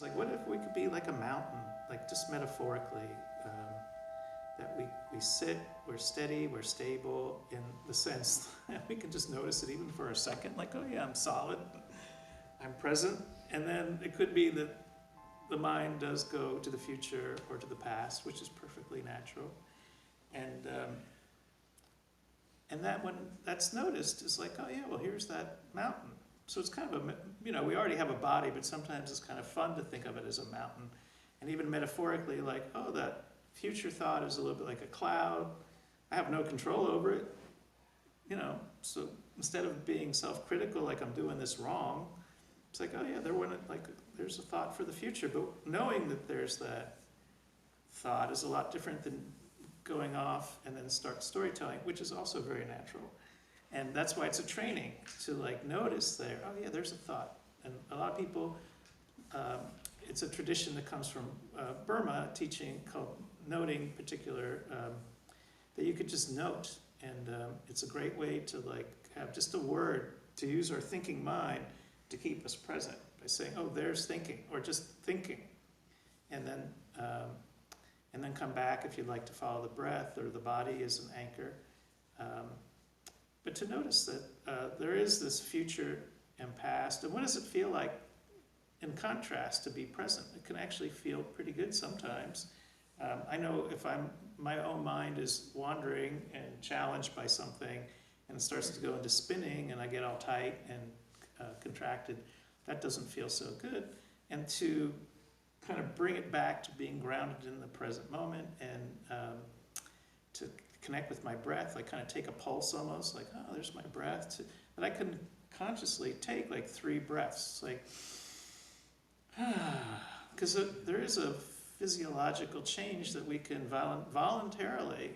It's like, what if we could be like a mountain, like just metaphorically, that we sit, we're steady, we're stable in the sense that we can just notice it even for a second, like, oh yeah, I'm solid, I'm present. And then it could be that the mind does go to the future or to the past, which is perfectly natural. And that when that's noticed, it's like, oh yeah, well here's that mountain. So it's kind of we already have a body, but sometimes it's kind of fun to think of it as a mountain. And even metaphorically, like, oh, that future thought is a little bit like a cloud. I have no control over it. So instead of being self-critical, like I'm doing this wrong, it's like, oh yeah, there's a thought for the future. But knowing that there's that thought is a lot different than going off and then start storytelling, which is also very natural. And that's why it's a training to like notice there, oh yeah, there's a thought. And a lot of people, it's a tradition that comes from Burma, teaching called noting particular, that you could just note. And it's a great way to like have just a word to use our thinking mind to keep us present by saying, oh, there's thinking, or just thinking. And then come back if you'd like to follow the breath or the body as an anchor. But to notice that there is this future and past, and what does it feel like in contrast to be present? It can actually feel pretty good sometimes. I know if my own mind is wandering and challenged by something and it starts to go into spinning and I get all tight and contracted, that doesn't feel so good. And to kind of bring it back to being grounded in the present moment and to connect with my breath, like kind of take a pulse almost, like, oh, there's my breath. But I can consciously take like 3 breaths, like, because there is a physiological change that we can voluntarily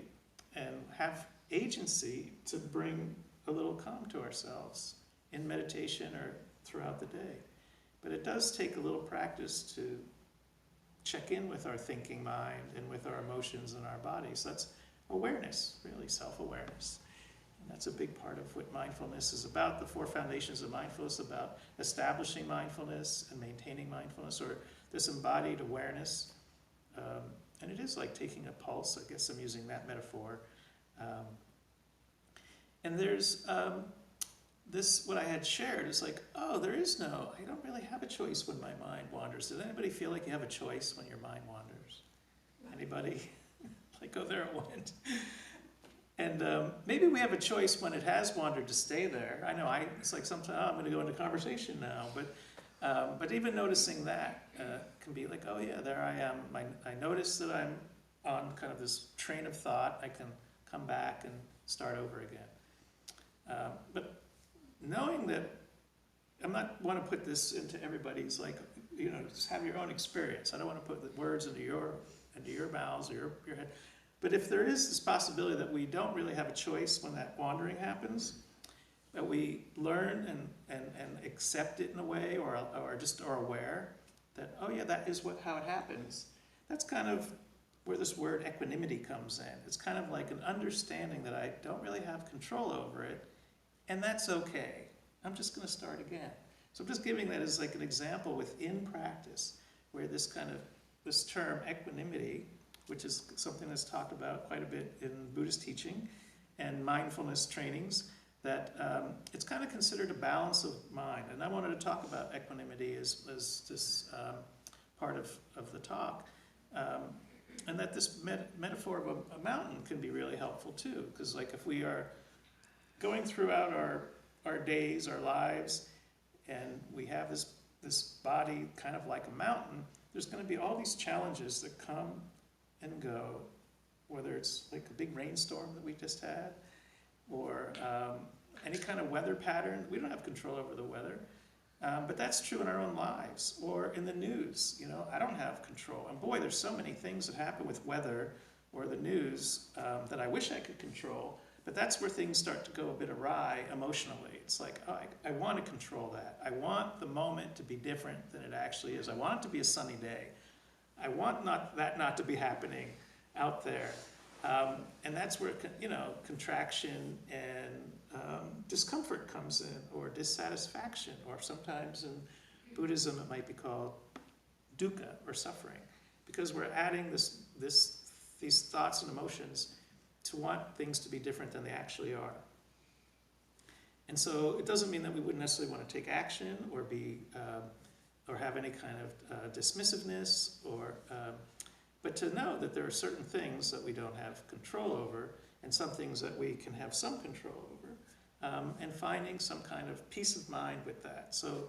and have agency to bring a little calm to ourselves in meditation or throughout the day. But it does take a little practice to check in with our thinking mind and with our emotions and our bodies. That's awareness, really, self-awareness. And that's a big part of what mindfulness is about. The 4 foundations of mindfulness, about establishing mindfulness and maintaining mindfulness, or this embodied awareness. And it is like taking a pulse. I guess I'm using that metaphor. And there's this, what I had shared is like, oh, I don't really have a choice when my mind wanders. Did anybody feel like you have a choice when your mind wanders? Anybody? Like, oh, there it went. And maybe we have a choice when it has wandered to stay there. I know, it's like sometimes, oh, I'm going to go into conversation now. But even noticing that can be like, oh yeah, there I am. I notice that I'm on kind of this train of thought. I can come back and start over again. But knowing that, I'm not want to put this into everybody's like, just have your own experience. I don't want to put the words into your mouths or your head. But if there is this possibility that we don't really have a choice when that wandering happens, that we learn and accept it in a way, or just are aware that, oh yeah, that is how it happens. That's kind of where this word equanimity comes in. It's kind of like an understanding that I don't really have control over it, and that's okay. I'm just going to start again. So I'm just giving that as like an example within practice, where this term equanimity, which is something that's talked about quite a bit in Buddhist teaching and mindfulness trainings, that it's kind of considered a balance of mind. And I wanted to talk about equanimity as this part of the talk. And that this metaphor of a mountain can be really helpful too. Because like if we are going throughout our days, our lives, and we have this body kind of like a mountain, there's going to be all these challenges that come and go, whether it's like a big rainstorm that we just had, or any kind of weather pattern. We don't have control over the weather, but that's true in our own lives, or in the news. I don't have control. And boy, there's so many things that happen with weather or the news that I wish I could control, but that's where things start to go a bit awry emotionally. It's like, oh, I want to control that. I want the moment to be different than it actually is. I want it to be a sunny day. I want that not to be happening out there. And that's where, contraction and discomfort comes in, or dissatisfaction, or sometimes in Buddhism it might be called dukkha, or suffering, because we're adding these thoughts and emotions to want things to be different than they actually are. And so it doesn't mean that we wouldn't necessarily want to take action or be or have any kind of dismissiveness, but to know that there are certain things that we don't have control over and some things that we can have some control over, and finding some kind of peace of mind with that. So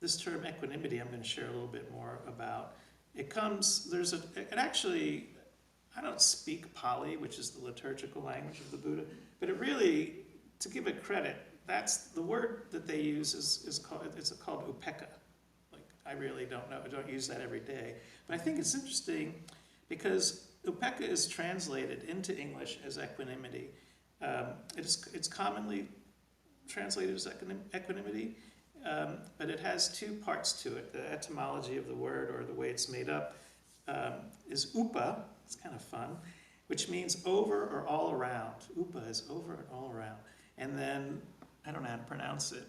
this term equanimity, I'm going to share a little bit more about. It actually, I don't speak Pali, which is the liturgical language of the Buddha, but it really, to give it credit, that's the word that they use is called upekkha. Like, I really don't know, I don't use that every day. But I think it's interesting because upekkha is translated into English as equanimity. It's commonly translated as equanimity, but it has two parts to it. The etymology of the word, or the way it's made up, is upa. It's kind of fun, which means over or all around. Upa is over and all around. And then, I don't know how to pronounce it,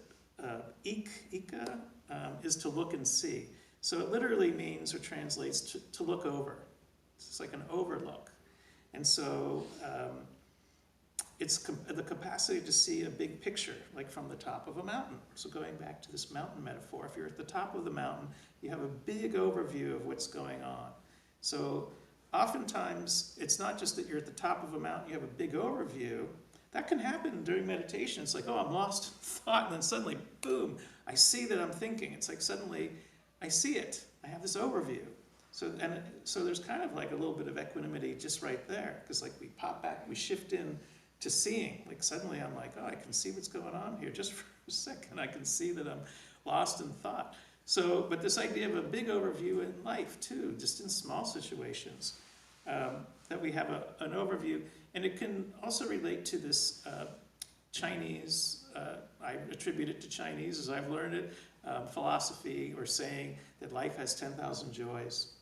ika is to look and see. So it literally means, or translates, to look over. It's like an overlook. And so it's the capacity to see a big picture, like from the top of a mountain. So going back to this mountain metaphor, if you're at the top of the mountain, you have a big overview of what's going on. So oftentimes, it's not just that you're at the top of a mountain, you have a big overview. That can happen during meditation. It's like, oh, I'm lost in thought, and then suddenly, boom, I see that I'm thinking. It's like suddenly, I see it. I have this overview. So there's kind of like a little bit of equanimity just right there, because like we pop back, we shift in to seeing. Like suddenly I'm like, oh, I can see what's going on here just for a second. I can see that I'm lost in thought. So, but this idea of a big overview in life too, just in small situations, that we have an overview. And it can also relate to this Chinese, I attribute it to Chinese as I've learned it, philosophy or saying that life has 10,000 joys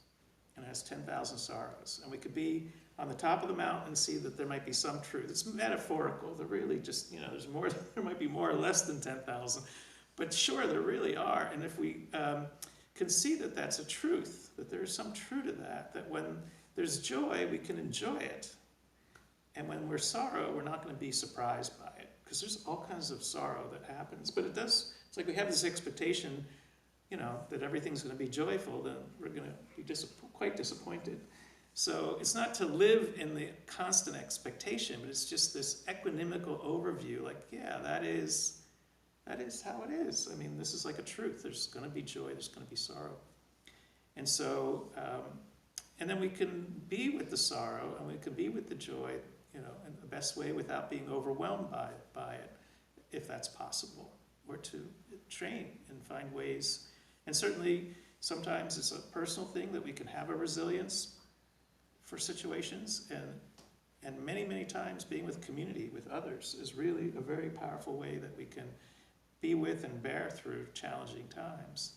and has 10,000 sorrows. And we could be on the top of the mountain and see that there might be some truth. It's metaphorical. They're really just, there's more, there might be more or less than 10,000. But sure, there really are. And if we can see that that's a truth, that there is some truth to that, that when there's joy, we can enjoy it. And when we're sorrow, we're not going to be surprised by it, because there's all kinds of sorrow that happens. But it's like we have this expectation, that everything's going to be joyful, then we're going to be quite disappointed. So it's not to live in the constant expectation, but it's just this equanimical overview, like, yeah, that is how it is. I mean, this is like a truth. There's going to be joy, there's going to be sorrow. And so, and then we can be with the sorrow, and we can be with the joy, in the best way without being overwhelmed by it, if that's possible, or to train and find ways. And certainly, sometimes it's a personal thing that we can have a resilience for situations, and many, many times being with community, with others, is really a very powerful way that we can be with and bear through challenging times,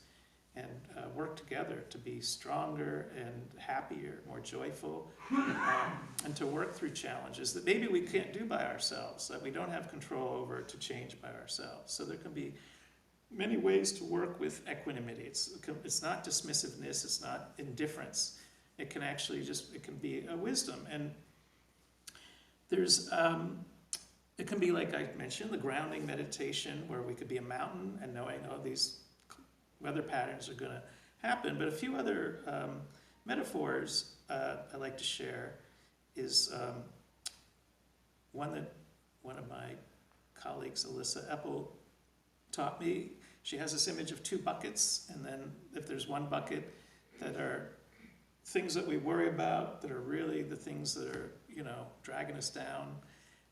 and work together to be stronger and happier, more joyful, and to work through challenges that maybe we can't do by ourselves, that we don't have control over to change by ourselves. So there can be many ways to work with equanimity. It's not dismissiveness, it's not indifference. It can actually it can be a wisdom. And there's, it can be, like I mentioned, the grounding meditation, where we could be a mountain and knowing, oh, these weather patterns are going to happen. But a few other metaphors I like to share is one that one of my colleagues, Alyssa Eppel, taught me. She has this image of two buckets, and then if there's one bucket that are things that we worry about, that are really the things that are, dragging us down,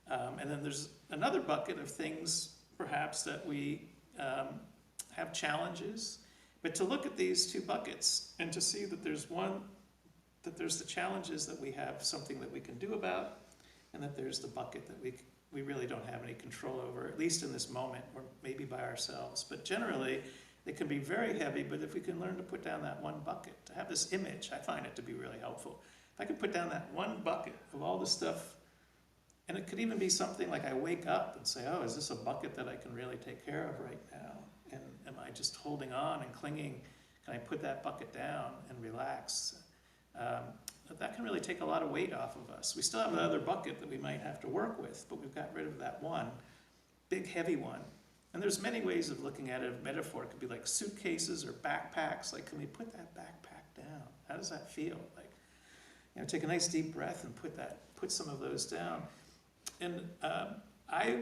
and then there's another bucket of things perhaps that we have challenges, but to look at these two buckets and to see that there's the challenges that we have something that we can do about, and that there's the bucket that we really don't have any control over, at least in this moment, or maybe by ourselves. But generally, it can be very heavy, but if we can learn to put down that one bucket, to have this image, I find it to be really helpful. If I could put down that one bucket of all the stuff, and it could even be something like I wake up and say, oh, is this a bucket that I can really take care of right now? And am I just holding on and clinging Can I put that bucket down and relax? That can really take a lot of weight off of us. We still have the other bucket that we might have to work with, but we've got rid of that one, big heavy one. And there's many ways of looking at it. A metaphor could be like suitcases or backpacks. Like, can we put that backpack down? How does that feel? Like, take a nice deep breath and put some of those down. And I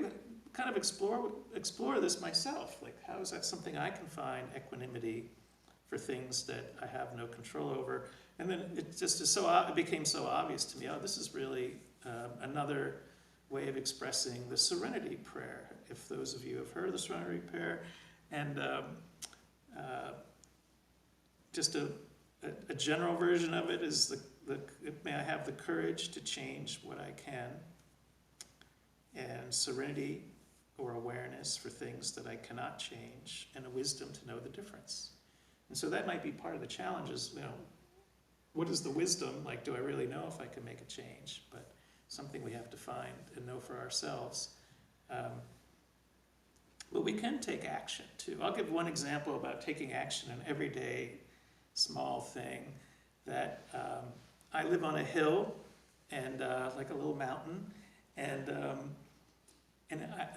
kind of explore this myself. Like, how is that something I can find equanimity for things that I have no control over? And then it became so obvious to me, this is really another way of expressing the serenity prayer. If those of you have heard of the serenity prayer, and just a general version of it is may I have the courage to change what I can, and serenity or awareness for things that I cannot change, and a wisdom to know the difference. And so that might be part of the challenge is, what is the wisdom? Like, do I really know if I can make a change? But something we have to find and know for ourselves. But we can take action too. I'll give one example about taking action, an everyday small thing that I live on a hill and like a little mountain, and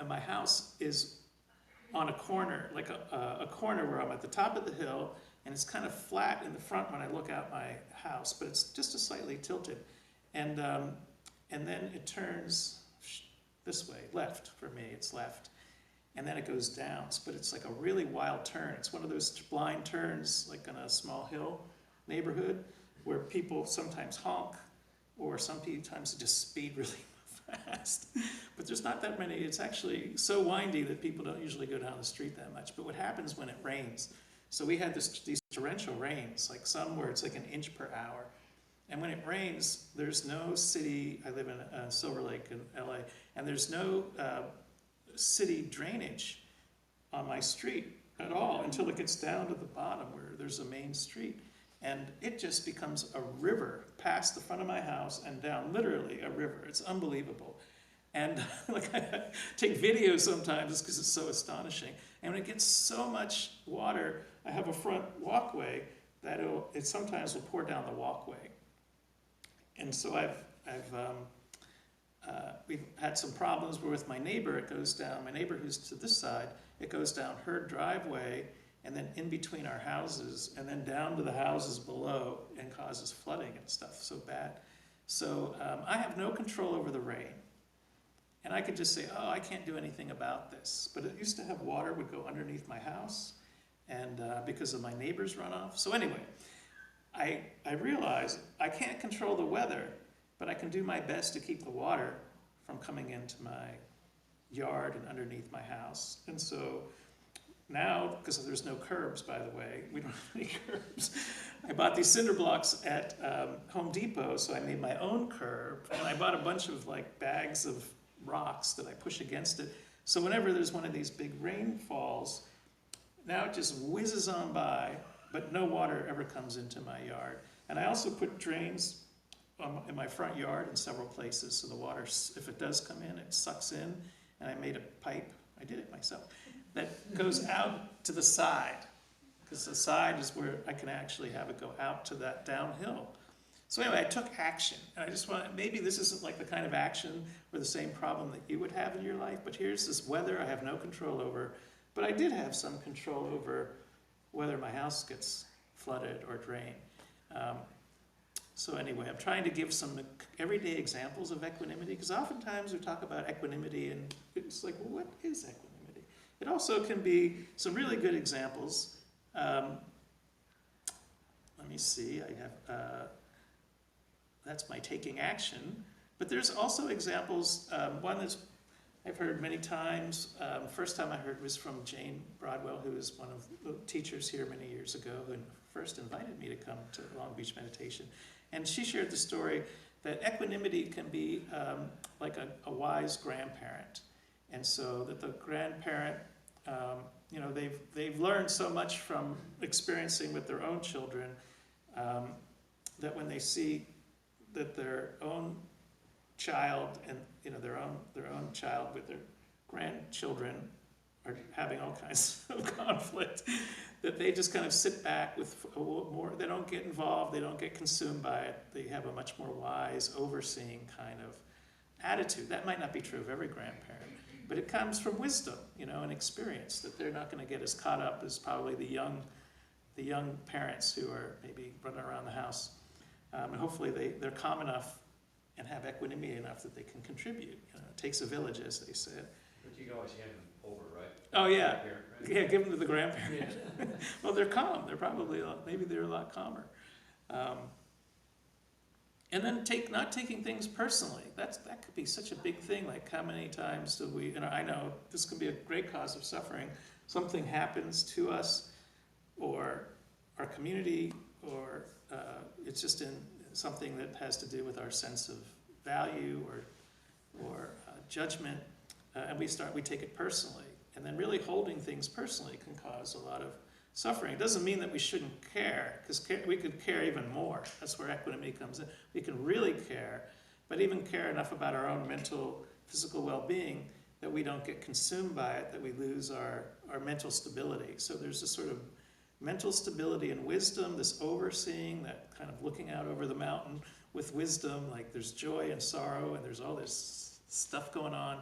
my house is on a corner, like a corner where I'm at the top of the hill, and it's kind of flat in the front when I look out my house, but it's just a slightly tilted. And then it turns this way, left for me, it's left. And then it goes down, but it's like a really wild turn. It's one of those blind turns, like on a small hill neighborhood, where people sometimes honk, or sometimes just speed really fast. But there's not that many. It's actually so windy that people don't usually go down the street that much. But what happens when it rains? So we had these torrential rains, like some where it's like an inch per hour. And when it rains, there's no city. I live in Silver Lake in LA, and there's no city drainage on my street at all until it gets down to the bottom where there's a main street. And it just becomes a river past the front of my house and down, literally a river. It's unbelievable. And like, I take videos sometimes because it's so astonishing. And when it gets so much water, I have a front walkway that it sometimes will pour down the walkway. And so we've had some problems where with my neighbor, it goes down, my neighbor who's to this side, it goes down her driveway and then in between our houses and then down to the houses below and causes flooding and stuff so bad. So I have no control over the rain. And I could just say, I can't do anything about this. But it used to have water would go underneath my house and because of my neighbor's runoff. So anyway, I realized I can't control the weather, but I can do my best to keep the water from coming into my yard and underneath my house. And so now, because there's no curbs, by the way, we don't have any curbs, I bought these cinder blocks at Home Depot, so I made my own curb, and I bought a bunch of like bags of rocks that I push against it. So whenever there's one of these big rainfalls, now it just whizzes on by, but no water ever comes into my yard. And I also put drains in my front yard in several places, so the water, if it does come in, it sucks in. And I made a pipe, I did it myself, that goes out to the side, because the side is where I can actually have it go out to that downhill. So anyway, I took action, and I just want, maybe this isn't like the kind of action or the same problem that you would have in your life, but here's this weather I have no control over, but I did have some control over whether my house gets flooded or drained. So anyway, I'm trying to give some everyday examples of equanimity, because oftentimes we talk about equanimity and it's like, well, what is equanimity? It also can be some really good examples. Let me see, I have, that's my taking action, but there's also examples, one that's I've heard many times. First time I heard was from Jane Broadwell, who was one of the teachers here many years ago, who first invited me to come to Long Beach meditation. And she shared the story that equanimity can be like a wise grandparent. And so that the grandparent, they've learned so much from experiencing with their own children that when they see that their own child and their own child with their grandchildren are having all kinds of conflict, that they just kind of sit back with more, they don't get involved, they don't get consumed by it, they have a much more wise, overseeing kind of attitude. That might not be true of every grandparent, but it comes from wisdom, and experience, that they're not going to get as caught up as probably the young parents who are maybe running around the house. And hopefully they're calm enough and have equanimity enough that they can contribute. It takes a village, as they said. But you can always hand them over, right? Oh yeah, Parent, right? yeah, give them to the grandparent. Well, they're calm. They're probably maybe they're a lot calmer. And then not taking things personally. That could be such a big thing. Like, how many times do we? I know this can be a great cause of suffering. Something happens to us, or our community, or it's just in something that has to do with our sense of value or judgment, and we take it personally. And then really holding things personally can cause a lot of suffering. It doesn't mean that we shouldn't care, because we could care even more. That's where equanimity comes in. We can really care, but even care enough about our own mental, physical well-being that we don't get consumed by it, that we lose our mental stability. So there's this sort of mental stability and wisdom, this overseeing, that kind of looking out over the mountain with wisdom, like there's joy and sorrow and there's all this stuff going on.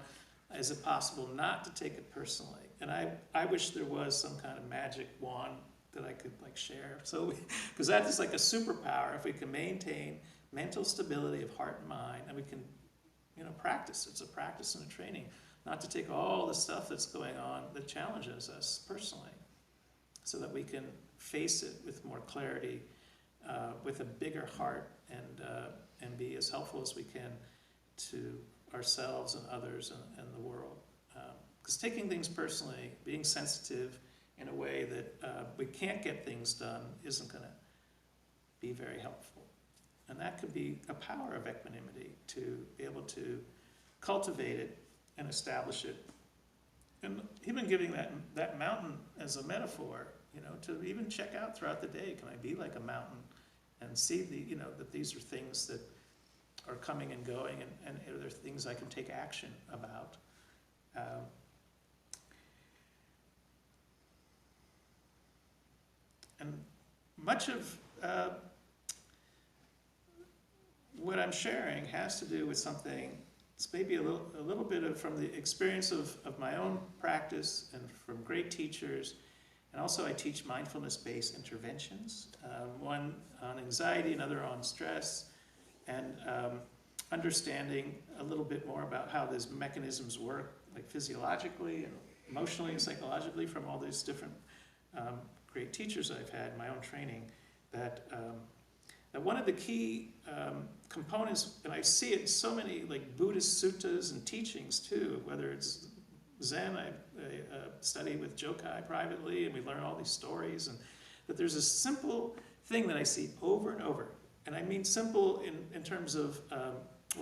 Is it possible not to take it personally? And I wish there was some kind of magic wand that I could share. So, because that is like a superpower. If we can maintain mental stability of heart and mind, and we can, practice. It's a practice and a training, not to take all the stuff that's going on that challenges us personally, so that we can face it with more clarity, with a bigger heart, and be as helpful as we can to ourselves and others and the world. Because taking things personally, being sensitive in a way that we can't get things done, isn't going to be very helpful. And that could be a power of equanimity, to be able to cultivate it and establish it. And even giving that mountain as a metaphor, to even check out throughout the day, can I be like a mountain and see that these are things that are coming and going, and are there things I can take action about? And much of what I'm sharing has to do with something, it's maybe a little bit from the experience of my own practice and from great teachers. And also I teach mindfulness-based interventions, one on anxiety, another on stress, and understanding a little bit more about how these mechanisms work, like physiologically and emotionally and psychologically, from all these different great teachers I've had in my own training, that one of the key components, and I see it in so many Buddhist suttas and teachings too, whether it's Zen, I study with Jokai privately, and we learn all these stories, and that there's a simple thing that I see over and over, and I mean simple in terms of,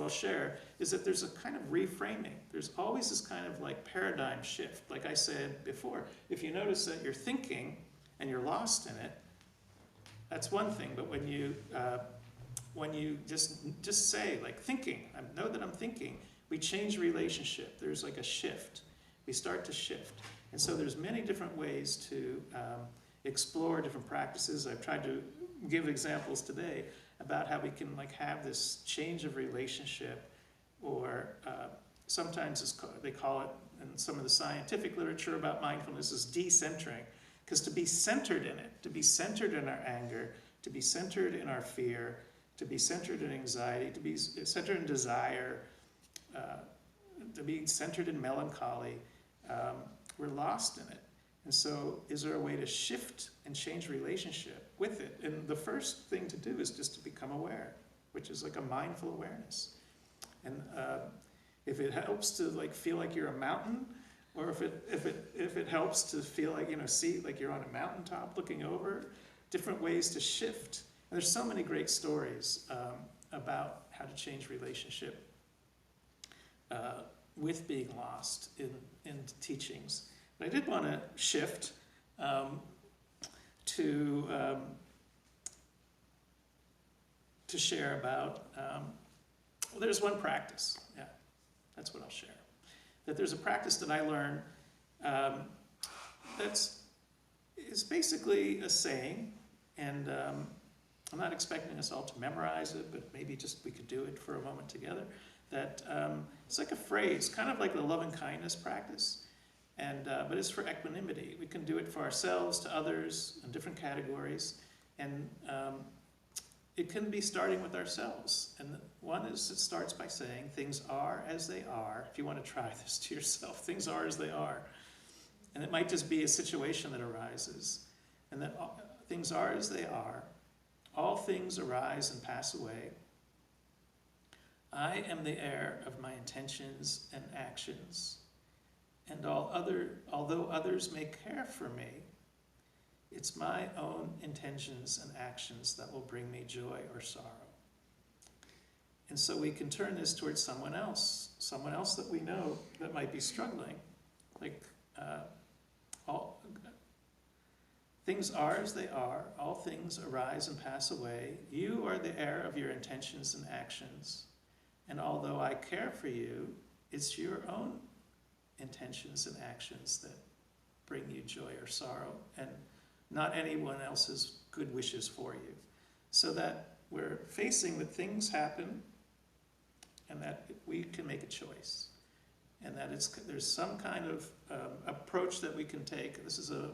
share, is that there's a kind of reframing. There's always this kind of paradigm shift. Like I said before, if you notice that you're thinking and you're lost in it, that's one thing, but when you just say, thinking, I know that I'm thinking, we change relationship. There's a shift. We start to shift. And so there's many different ways to explore different practices. I've tried to give examples today about how we can have this change of relationship, or sometimes they call it, in some of the scientific literature about mindfulness, is decentering. Because to be centered in it, to be centered in our anger, to be centered in our fear, to be centered in anxiety, to be centered in desire, to be centered in melancholy, we're lost in it. And so is there a way to shift and change relationship with it? And the first thing to do is just to become aware, which is a mindful awareness. And if it helps to feel like you're a mountain, or if it helps to feel see you're on a mountaintop looking over, different ways to shift. And there's so many great stories about how to change relationship with being lost in teachings. But I did want to shift to share about, there's one practice, yeah, that's what I'll share. That there's a practice that I learned is basically a saying, and I'm not expecting us all to memorize it, but maybe just we could do it for a moment together. That it's like a phrase, kind of like the loving kindness practice, and but it's for equanimity. We can do it for ourselves, to others, in different categories, and it can be starting with ourselves. And one is, it starts by saying things are as they are. If you want to try this to yourself, things are as they are. And it might just be a situation that arises, and that things are as they are. All things arise and pass away. I am the heir of my intentions and actions, and although others may care for me, it's my own intentions and actions that will bring me joy or sorrow. And so we can turn this towards someone else that we know that might be struggling. Like, all things are as they are, all things arise and pass away. You are the heir of your intentions and actions. And although I care for you, it's your own intentions and actions that bring you joy or sorrow, and not anyone else's good wishes for you. So that we're facing that things happen, and that we can make a choice. And that there's some kind of approach that we can take. This is an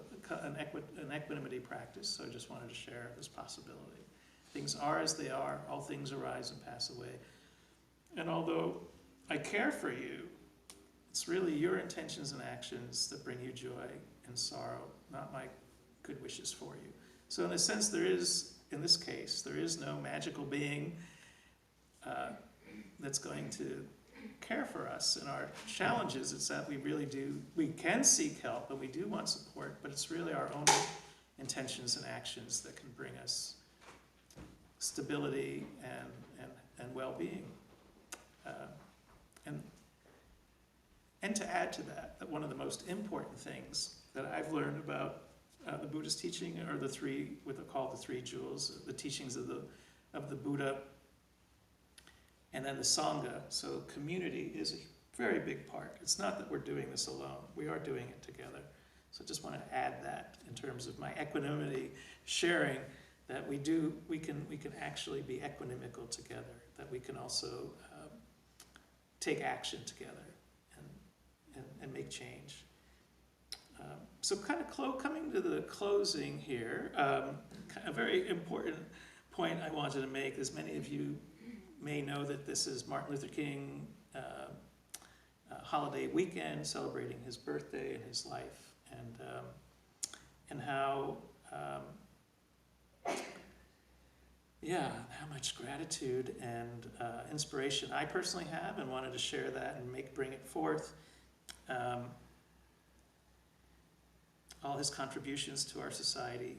equanimity practice, so I just wanted to share this possibility. Things are as they are, all things arise and pass away. And although I care for you, it's really your intentions and actions that bring you joy and sorrow, not my good wishes for you. So in a sense, in this case, there is no magical being that's going to care for us in our challenges. It's that we can seek help and we do want support, but it's really our own intentions and actions that can bring us stability and well-being. And to add to that, one of the most important things that I've learned about the Buddhist teaching are what are called the three jewels, the teachings of the Buddha, and then the Sangha. So community is a very big part. It's not that we're doing this alone. We are doing it together. So I just want to add that in terms of my equanimity sharing, that we can actually be equanimical together, that we can also take action together and make change. So kind of coming to the closing here, a very important point I wanted to make, as many of you may know, that this is Martin Luther King holiday weekend, celebrating his birthday and his life, and how how much gratitude and inspiration I personally have, and wanted to share that and bring it forth. All his contributions to our society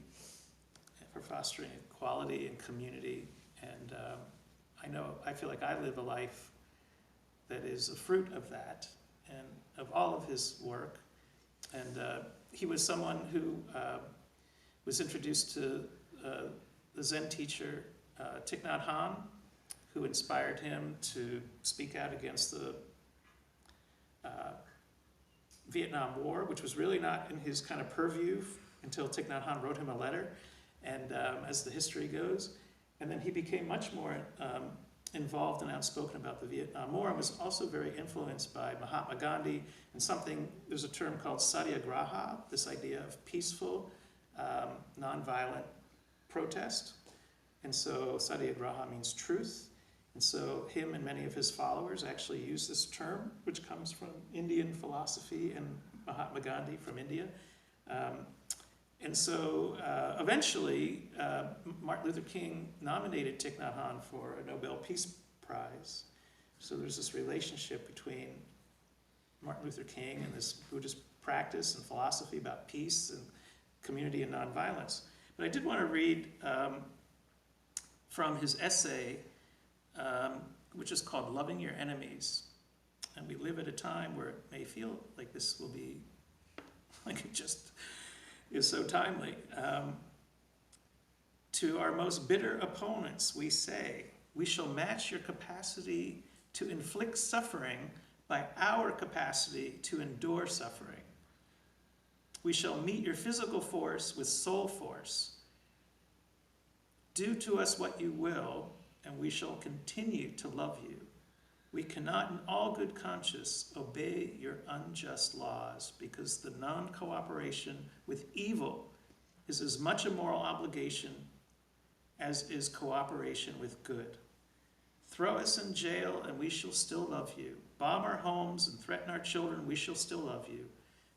for fostering equality and community, and I feel like I live a life that is a fruit of that and of all of his work. And he was someone who was introduced to the Zen teacher Thich Nhat Hanh, who inspired him to speak out against the Vietnam War, which was really not in his kind of purview until Thich Nhat Hanh wrote him a letter, and as the history goes. And then he became much more involved and outspoken about the Vietnam War, and was also very influenced by Mahatma Gandhi and there's a term called satyagraha, this idea of peaceful, nonviolent protest. And so satyagraha means truth. And so him and many of his followers actually use this term, which comes from Indian philosophy and Mahatma Gandhi from India. And so eventually, Martin Luther King nominated Thich Nhat Hanh for a Nobel Peace Prize. So there's this relationship between Martin Luther King and this Buddhist practice and philosophy about peace and community and nonviolence. But I did want to read from his essay, which is called Loving Your Enemies. And we live at a time where it may feel like this will be, like it just is so timely. To our most bitter opponents, we say, we shall match your capacity to inflict suffering by our capacity to endure suffering. We shall meet your physical force with soul force. Do to us what you will, and we shall continue to love you. We cannot in all good conscience obey your unjust laws, because the non-cooperation with evil is as much a moral obligation as is cooperation with good. Throw us in jail and we shall still love you. Bomb our homes and threaten our children, we shall still love you.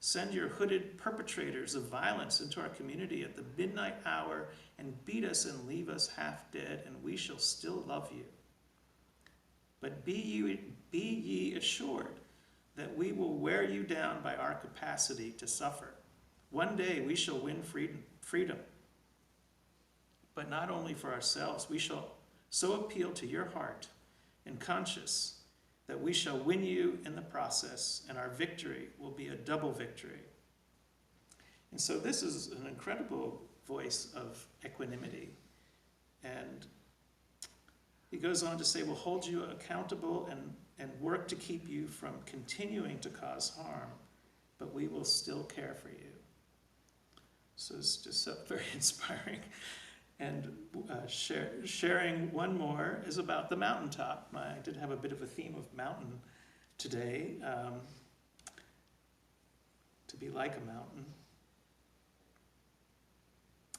Send your hooded perpetrators of violence into our community at the midnight hour and beat us and leave us half dead, and we shall still love you. But be ye assured that we will wear you down by our capacity to suffer. One day we shall win freedom. But not only for ourselves, we shall so appeal to your heart and conscience that we shall win you in the process, and our victory will be a double victory. And so this is an incredible voice of equanimity. And he goes on to say, we'll hold you accountable and work to keep you from continuing to cause harm, but we will still care for you. So it's just so very inspiring. And sharing one more is about the mountaintop. I did have a bit of a theme of mountain today, to be like a mountain.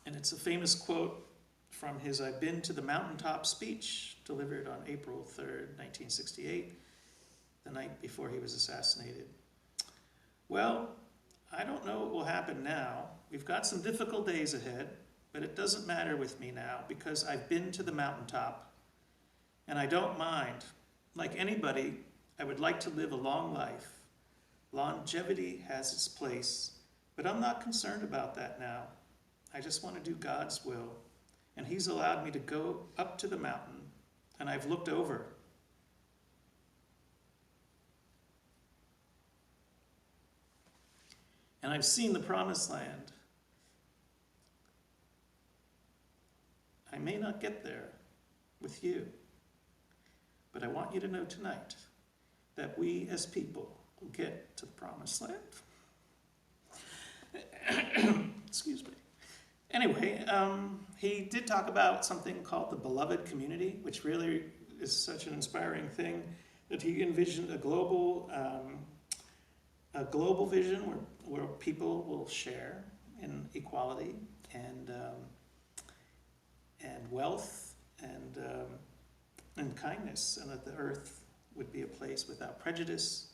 And it's a famous quote from his I've Been to the Mountaintop speech, delivered on April 3rd, 1968, the night before he was assassinated. Well, I don't know what will happen now. We've got some difficult days ahead, but it doesn't matter with me now because I've been to the mountaintop and I don't mind. Like anybody, I would like to live a long life. Longevity has its place, but I'm not concerned about that now. I just want to do God's will. And he's allowed me to go up to the mountain, and I've looked over. And I've seen the promised land. I may not get there with you, but I want you to know tonight that we as people will get to the promised land. Excuse me. Anyway, he did talk about something called the beloved community, which really is such an inspiring thing, that he envisioned a global vision where people will share in equality and wealth and kindness, and that the earth would be a place without prejudice,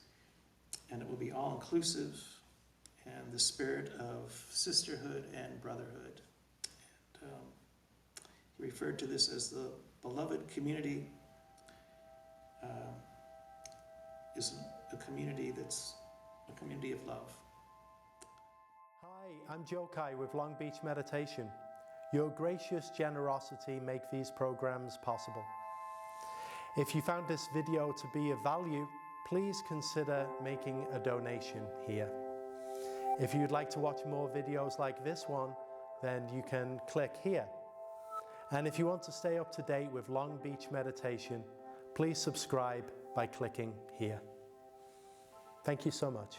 and it will be all-inclusive, and the spirit of sisterhood and brotherhood. And he referred to this as the beloved community. Is a community that's a community of love. Hi, I'm Joe Kai with Long Beach Meditation. Your gracious generosity make these programs possible. If you found this video to be of value, please consider making a donation here. If you'd like to watch more videos like this one, then you can click here. And if you want to stay up to date with Long Beach Meditation, please subscribe by clicking here. Thank you so much.